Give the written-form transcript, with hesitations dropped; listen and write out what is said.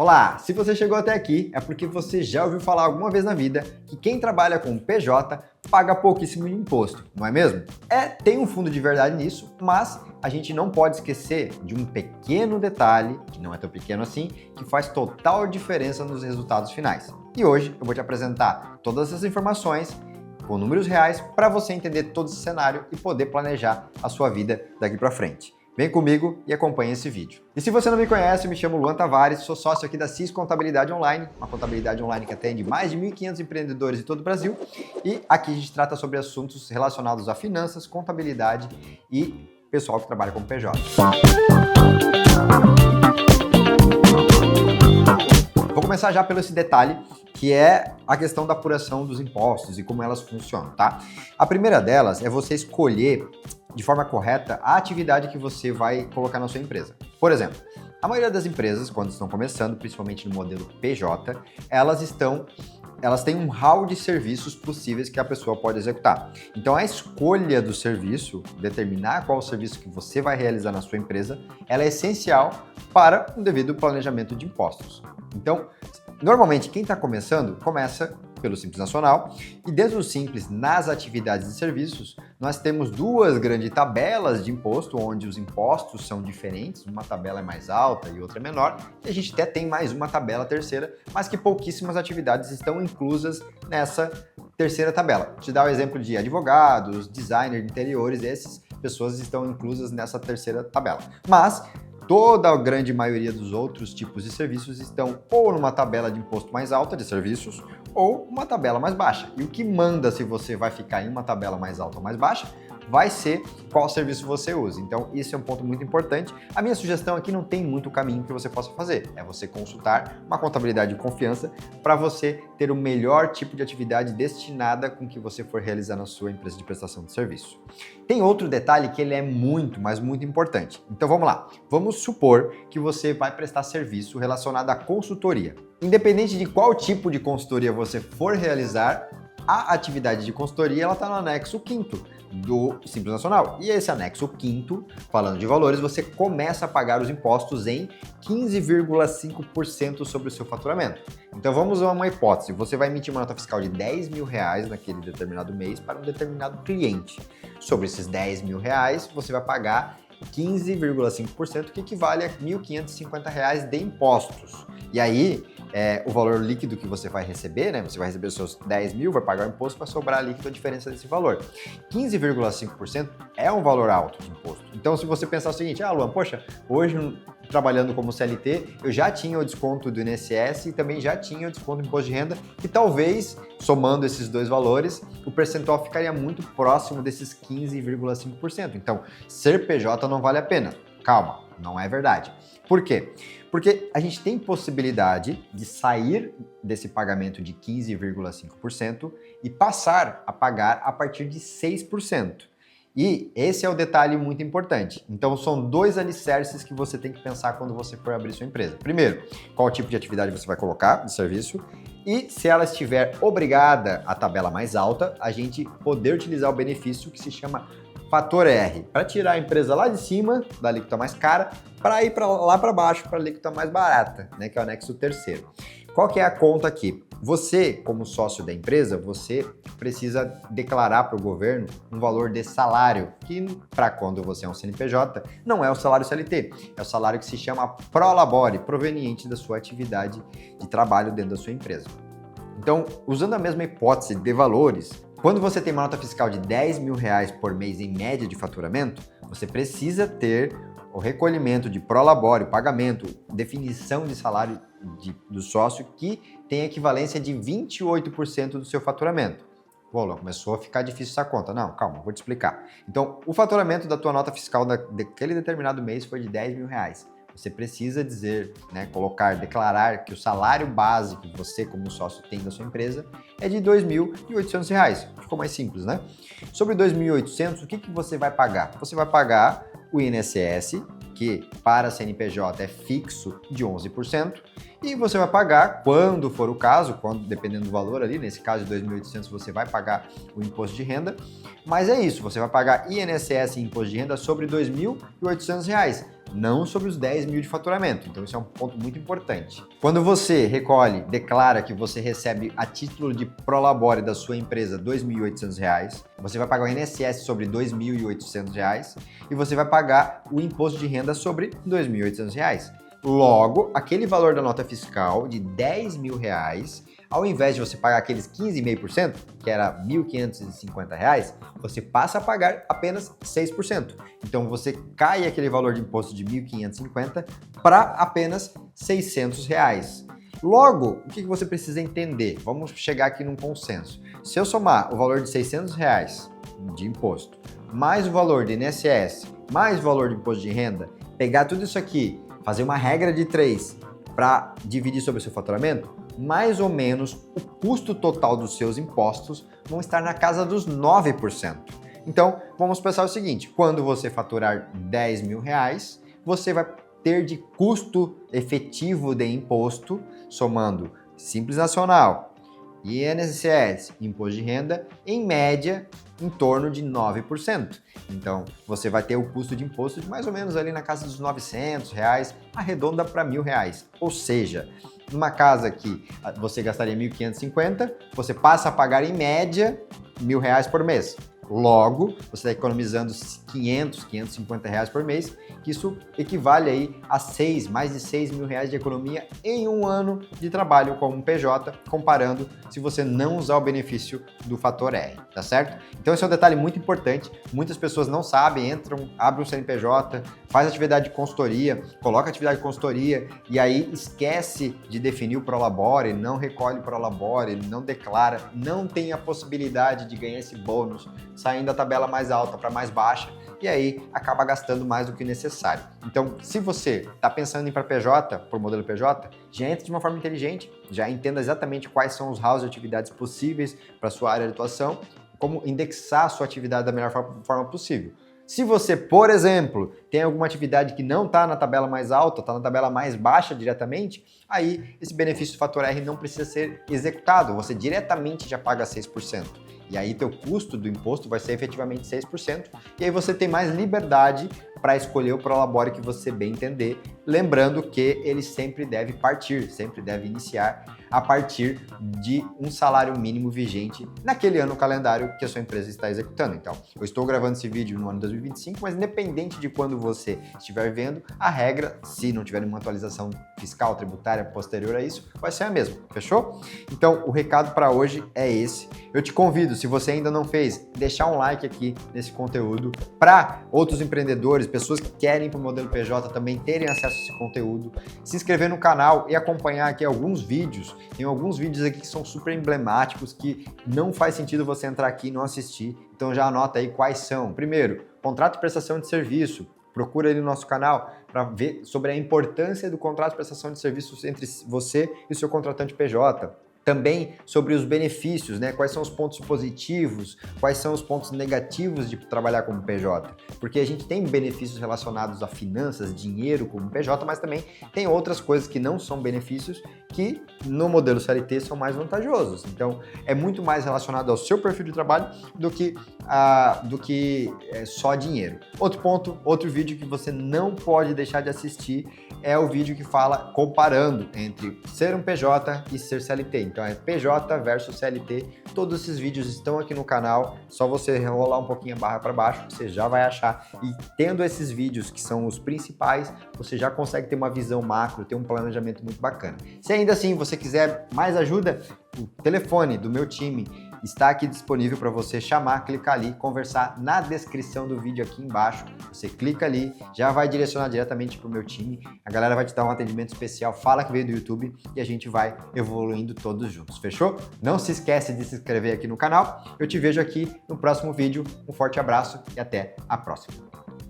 Olá! Se você chegou até aqui, é porque você já ouviu falar alguma vez na vida que quem trabalha com PJ paga pouquíssimo de imposto, não é mesmo? Tem um fundo de verdade nisso, mas a gente não pode esquecer de um pequeno detalhe, que não é tão pequeno assim, que faz total diferença nos resultados finais. E hoje eu vou te apresentar todas essas informações com números reais para você entender todo esse cenário e poder planejar a sua vida daqui para frente. Vem comigo e acompanhe esse vídeo. E se você não me conhece, eu me chamo Luan Tavares, sou sócio aqui da CIS Contabilidade Online, uma contabilidade online que atende mais de 1.500 empreendedores de todo o Brasil. E aqui a gente trata sobre assuntos relacionados a finanças, contabilidade e pessoal que trabalha como PJ. Vou começar já pelo esse detalhe, que é a questão da apuração dos impostos e como elas funcionam, tá? A primeira delas é você escolher de forma correta a atividade que você vai colocar na sua empresa. Por exemplo, a maioria das empresas, quando estão começando, principalmente no modelo PJ, elas têm um hall de serviços possíveis que a pessoa pode executar. Então, a escolha do serviço, determinar qual o serviço que você vai realizar na sua empresa, ela é essencial para um devido planejamento de impostos. Então, normalmente, quem está começando, começa pelo Simples Nacional, e dentro do Simples, nas atividades e serviços, nós temos duas grandes tabelas de imposto, onde os impostos são diferentes, uma tabela é mais alta e outra é menor, e a gente até tem mais uma tabela terceira, mas que pouquíssimas atividades estão inclusas nessa terceira tabela. Te dá o exemplo de advogados, designer de interiores, essas pessoas estão inclusas nessa terceira tabela. Mas toda a grande maioria dos outros tipos de serviços estão ou numa tabela de imposto mais alta de serviços ou uma tabela mais baixa. E o que manda se você vai ficar em uma tabela mais alta ou mais baixa vai ser qual serviço você usa. Então, isso é um ponto muito importante. A minha sugestão aqui não tem muito caminho que você possa fazer. É você consultar uma contabilidade de confiança para você ter o melhor tipo de atividade destinada com que você for realizar na sua empresa de prestação de serviço. Tem outro detalhe que ele é muito, mas muito importante. Então, vamos lá. Vamos supor que você vai prestar serviço relacionado à consultoria. Independente de qual tipo de consultoria você for realizar, a atividade de consultoria ela está no anexo 5º do Simples Nacional. E esse anexo 5º, falando de valores, você começa a pagar os impostos em 15,5% sobre o seu faturamento. Então vamos a uma hipótese, você vai emitir uma nota fiscal de R$10.000 naquele determinado mês para um determinado cliente. Sobre esses R$10.000, você vai pagar 15,5%, que equivale a R$1.550 de impostos. E aí, o valor líquido que você vai receber, né? Você vai receber os seus 10 mil, vai pagar o imposto, vai sobrar líquido a diferença desse valor. 15,5% é um valor alto de imposto. Então, se você pensar o seguinte, Luan, poxa, hoje trabalhando como CLT, eu já tinha o desconto do INSS e também já tinha o desconto do imposto de renda, e talvez, somando esses dois valores, o percentual ficaria muito próximo desses 15,5%. Então, ser PJ não vale a pena. Calma, não é verdade. Por quê? Porque a gente tem possibilidade de sair desse pagamento de 15,5% e passar a pagar a partir de 6%. E esse é o detalhe muito importante. Então, são dois alicerces que você tem que pensar quando você for abrir sua empresa. Primeiro, qual tipo de atividade você vai colocar de serviço? E se ela estiver obrigada à tabela mais alta, a gente poder utilizar o benefício que se chama Fator R, para tirar a empresa lá de cima, da alíquota mais cara, para ir lá para baixo, para a alíquota mais barata, né, que é o anexo 3º. Qual que é a conta aqui? Você, como sócio da empresa, você precisa declarar para o governo um valor de salário, que para quando você é um CNPJ, não é o salário CLT, é o salário que se chama Prolabore, proveniente da sua atividade de trabalho dentro da sua empresa. Então, usando a mesma hipótese de valores, quando você tem uma nota fiscal de R$10.000 por mês em média de faturamento, você precisa ter o recolhimento de prolabore, pagamento, definição de salário do sócio que tem equivalência de 28% do seu faturamento. Bom, começou a ficar difícil essa conta. Não, calma, vou te explicar. Então, o faturamento da tua nota fiscal daquele determinado mês foi de R$10.000. Você precisa dizer, né, declarar que o salário base que você como sócio tem da sua empresa é de R$2.800. Ficou mais simples, né? Sobre R$2.800, o que você vai pagar? Você vai pagar o INSS, que para CNPJ é fixo de 11%, E você vai pagar, quando for o caso, dependendo do valor ali, nesse caso de 2.800 você vai pagar o imposto de renda, mas é isso, você vai pagar INSS e imposto de renda sobre R$ 2.800, não sobre os 10 mil de faturamento. Então isso é um ponto muito importante. Quando você declara que você recebe a título de prolabore da sua empresa R$ 2.800, você vai pagar o INSS sobre R$ 2.800 e você vai pagar o imposto de renda sobre R$ 2.800. Logo, aquele valor da nota fiscal de R$ 10 mil, ao invés de você pagar aqueles 15,5%, que era R$ 1.550, você passa a pagar apenas 6%. Então você cai aquele valor de imposto de R$ 1.550 para apenas R$ 600. Logo, o que você precisa entender? Vamos chegar aqui num consenso. Se eu somar o valor de R$ 600 de imposto, mais o valor de INSS, mais o valor de imposto de renda, pegar tudo isso aqui, fazer uma regra de 3 para dividir sobre o seu faturamento, mais ou menos o custo total dos seus impostos vão estar na casa dos 9%. Então, vamos pensar o seguinte, quando você faturar R$ 10 mil, você vai ter de custo efetivo de imposto, somando Simples Nacional, INSS, imposto de renda, em média, em torno de 9%. Então, você vai ter o custo de imposto de mais ou menos ali na casa dos R$ 900, arredonda para R$ 1.000. Ou seja, numa casa que você gastaria R$ 1.550, você passa a pagar em média R$ 1.000 por mês. Logo, você está economizando R$ 500, R$ 550 por mês, que isso equivale aí a mais de R$ 6 mil de economia em um ano de trabalho como um PJ, comparando se você não usar o benefício do fator R, tá certo? Então esse é um detalhe muito importante, muitas pessoas não sabem, abrem um CNPJ, faz atividade de consultoria, coloca atividade de consultoria e aí esquece de definir o prolabore, não recolhe o prolabore, não declara, não tem a possibilidade de ganhar esse bônus, saindo da tabela mais alta para mais baixa, e aí acaba gastando mais do que necessário. Então, se você está pensando em ir para PJ, por modelo PJ, já entre de uma forma inteligente, já entenda exatamente quais são os ramos de atividades possíveis para sua área de atuação, como indexar a sua atividade da melhor forma possível. Se você, por exemplo, tem alguma atividade que não está na tabela mais alta, está na tabela mais baixa diretamente, aí esse benefício do fator R não precisa ser executado, você diretamente já paga 6%. E aí teu custo do imposto vai ser efetivamente 6%, e aí você tem mais liberdade para escolher o prolabore que você bem entender, lembrando que ele sempre deve iniciar a partir de um salário mínimo vigente naquele ano calendário que a sua empresa está executando. Então, eu estou gravando esse vídeo no ano 2025, mas independente de quando você estiver vendo, a regra, se não tiver nenhuma atualização fiscal, tributária posterior a isso, vai ser a mesma, fechou? Então, o recado para hoje é esse. Eu te convido, se você ainda não fez, deixar um like aqui nesse conteúdo para outros empreendedores, pessoas que querem ir para o modelo PJ também terem acesso a esse conteúdo, se inscrever no canal e acompanhar aqui alguns vídeos. Tem alguns vídeos aqui que são super emblemáticos, que não faz sentido você entrar aqui e não assistir, então já anota aí quais são. Primeiro, contrato de prestação de serviço. Procura aí no nosso canal para ver sobre a importância do contrato de prestação de serviços entre você e o seu contratante PJ. Também sobre os benefícios, né? Quais são os pontos positivos, quais são os pontos negativos de trabalhar como PJ. Porque a gente tem benefícios relacionados a finanças, dinheiro como PJ, mas também tem outras coisas que não são benefícios que no modelo CLT são mais vantajosos. Então, é muito mais relacionado ao seu perfil de trabalho do que só dinheiro. Outro ponto, outro vídeo que você não pode deixar de assistir é o vídeo que fala comparando entre ser um PJ e ser CLT. Então é PJ versus CLT. Todos esses vídeos estão aqui no canal. Só você rolar um pouquinho a barra para baixo, você já vai achar. E tendo esses vídeos que são os principais, você já consegue ter uma visão macro, ter um planejamento muito bacana. Se ainda assim você quiser mais ajuda, o telefone do meu time está aqui disponível para você chamar, clicar ali, conversar na descrição do vídeo aqui embaixo. Você clica ali, já vai direcionar diretamente para o meu time. A galera vai te dar um atendimento especial, fala que veio do YouTube e a gente vai evoluindo todos juntos, fechou? Não se esquece de se inscrever aqui no canal. Eu te vejo aqui no próximo vídeo. Um forte abraço e até a próxima.